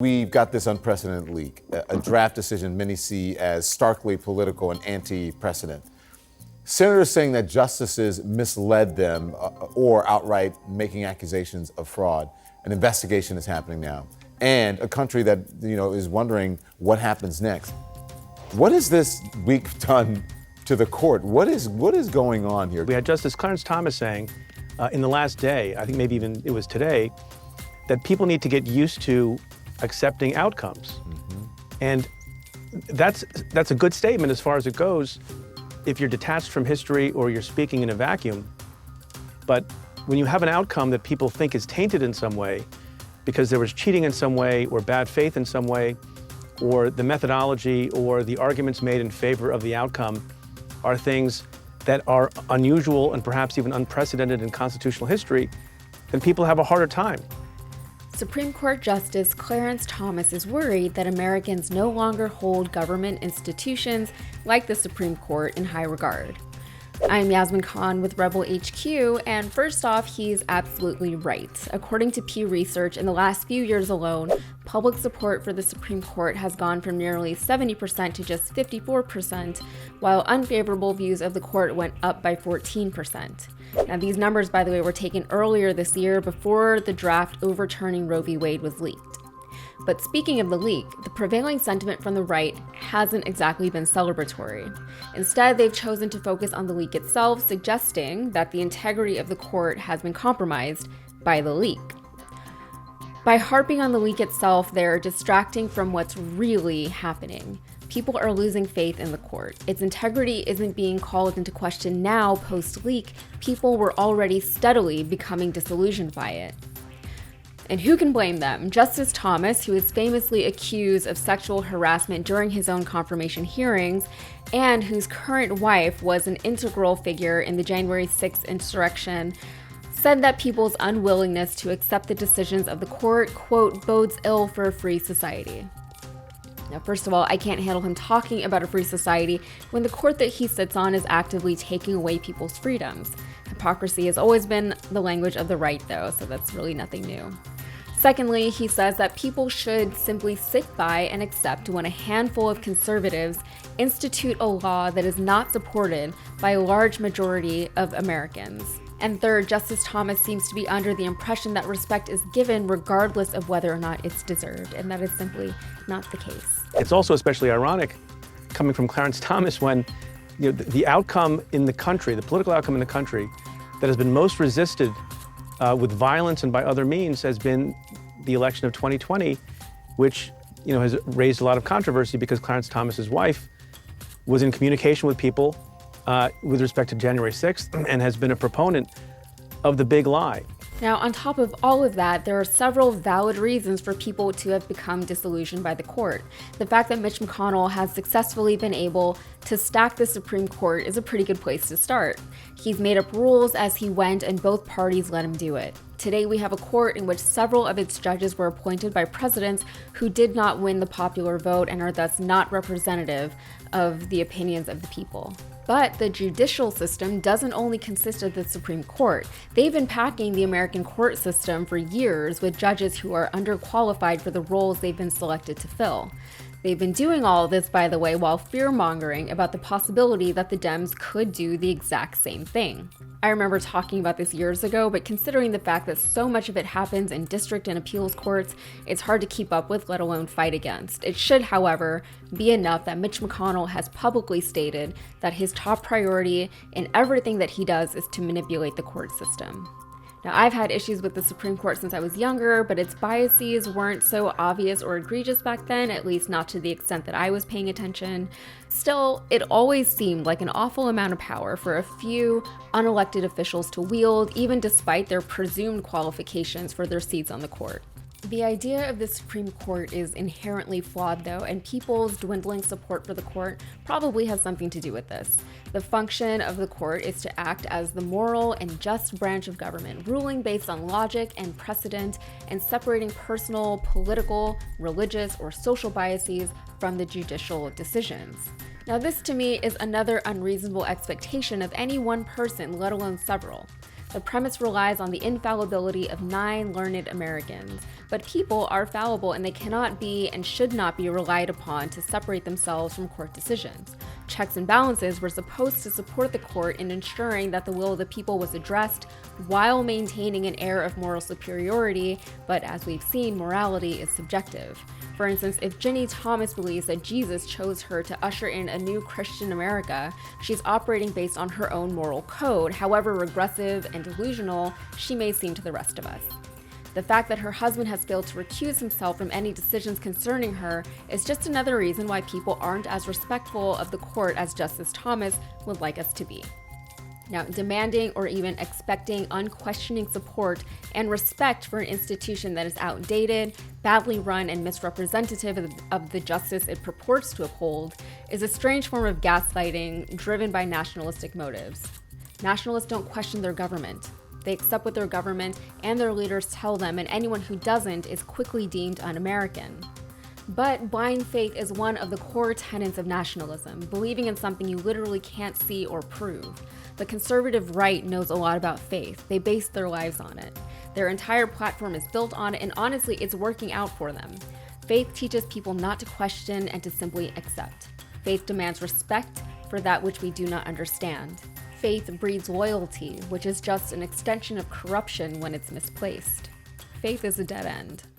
We've got this unprecedented leak, a draft decision many see as starkly political and anti-precedent. Senators saying that justices misled them or outright making accusations of fraud. An investigation is happening now. And a country that, is wondering what happens next. What has this week done to the court? What is going on here? We had Justice Clarence Thomas saying in the last day, I think maybe even it was today, that people need to get used to accepting outcomes. Mm-hmm. And that's a good statement as far as it goes if you're detached from history or you're speaking in a vacuum. But when you have an outcome that people think is tainted in some way because there was cheating in some way or bad faith in some way, or the methodology or the arguments made in favor of the outcome are things that are unusual and perhaps even unprecedented in constitutional history, then people have a harder time. Supreme Court Justice Clarence Thomas is worried that Americans no longer hold government institutions like the Supreme Court in high regard. I'm Yasmin Khan with Rebel HQ, and first off, he's absolutely right. According to Pew Research, in the last few years alone, public support for the Supreme Court has gone from nearly 70% to just 54%, while unfavorable views of the court went up by 14%. Now, these numbers, by the way, were taken earlier this year before the draft overturning Roe v. Wade was leaked. But speaking of the leak, the prevailing sentiment from the right hasn't exactly been celebratory. Instead, they've chosen to focus on the leak itself, suggesting that the integrity of the court has been compromised by the leak. By harping on the leak itself, they're distracting from what's really happening. People are losing faith in the court. Its integrity isn't being called into question now post-leak. People were already steadily becoming disillusioned by it. And who can blame them? Justice Thomas, who is famously accused of sexual harassment during his own confirmation hearings, and whose current wife was an integral figure in the January 6th insurrection, said that people's unwillingness to accept the decisions of the court, quote, bodes ill for a free society. Now, first of all, I can't handle him talking about a free society when the court that he sits on is actively taking away people's freedoms. Hypocrisy has always been the language of the right, though, so that's really nothing new. Secondly, he says that people should simply sit by and accept when a handful of conservatives institute a law that is not supported by a large majority of Americans. And third, Justice Thomas seems to be under the impression that respect is given regardless of whether or not it's deserved, and that is simply not the case. It's also especially ironic coming from Clarence Thomas when the outcome in the country, the political outcome in the country that has been most resisted with violence and by other means has been the election of 2020, which has raised a lot of controversy because Clarence Thomas's wife was in communication with people with respect to January 6th and has been a proponent of the big lie. Now, on top of all of that, there are several valid reasons for people to have become disillusioned by the court. The fact that Mitch McConnell has successfully been able to stack the Supreme Court is a pretty good place to start. He's made up rules as he went, and both parties let him do it. Today, we have a court in which several of its judges were appointed by presidents who did not win the popular vote and are thus not representative of the opinions of the people. But the judicial system doesn't only consist of the Supreme Court. They've been packing the American court system for years with judges who are underqualified for the roles they've been selected to fill. They've been doing all of this, by the way, while fear-mongering about the possibility that the Dems could do the exact same thing. I remember talking about this years ago, but considering the fact that so much of it happens in district and appeals courts, it's hard to keep up with, let alone fight against. It should, however, be enough that Mitch McConnell has publicly stated that his top priority in everything that he does is to manipulate the court system. Now, I've had issues with the Supreme Court since I was younger, but its biases weren't so obvious or egregious back then, at least not to the extent that I was paying attention. Still, it always seemed like an awful amount of power for a few unelected officials to wield, even despite their presumed qualifications for their seats on the court. The idea of the Supreme Court is inherently flawed, though, and people's dwindling support for the court probably has something to do with this. The function of the court is to act as the moral and just branch of government, ruling based on logic and precedent and separating personal, political, religious, or social biases from the judicial decisions. Now, this to me is another unreasonable expectation of any one person, let alone several. The premise relies on the infallibility of 9 learned Americans. But people are fallible and they cannot be and should not be relied upon to separate themselves from court decisions. Checks and balances were supposed to support the court in ensuring that the will of the people was addressed while maintaining an air of moral superiority, but as we've seen, morality is subjective. For instance, if Ginny Thomas believes that Jesus chose her to usher in a new Christian America, she's operating based on her own moral code, however regressive and delusional she may seem to the rest of us. The fact that her husband has failed to recuse himself from any decisions concerning her is just another reason why people aren't as respectful of the court as Justice Thomas would like us to be. Now, demanding or even expecting unquestioning support and respect for an institution that is outdated, badly run, and misrepresentative of the justice it purports to uphold is a strange form of gaslighting driven by nationalistic motives. Nationalists don't question their government. They accept what their government and their leaders tell them, and anyone who doesn't is quickly deemed un-American. But blind faith is one of the core tenets of nationalism, believing in something you literally can't see or prove. The conservative right knows a lot about faith. They base their lives on it. Their entire platform is built on it, and honestly, it's working out for them. Faith teaches people not to question and to simply accept. Faith demands respect for that which we do not understand. Faith breeds loyalty, which is just an extension of corruption when it's misplaced. Faith is a dead end.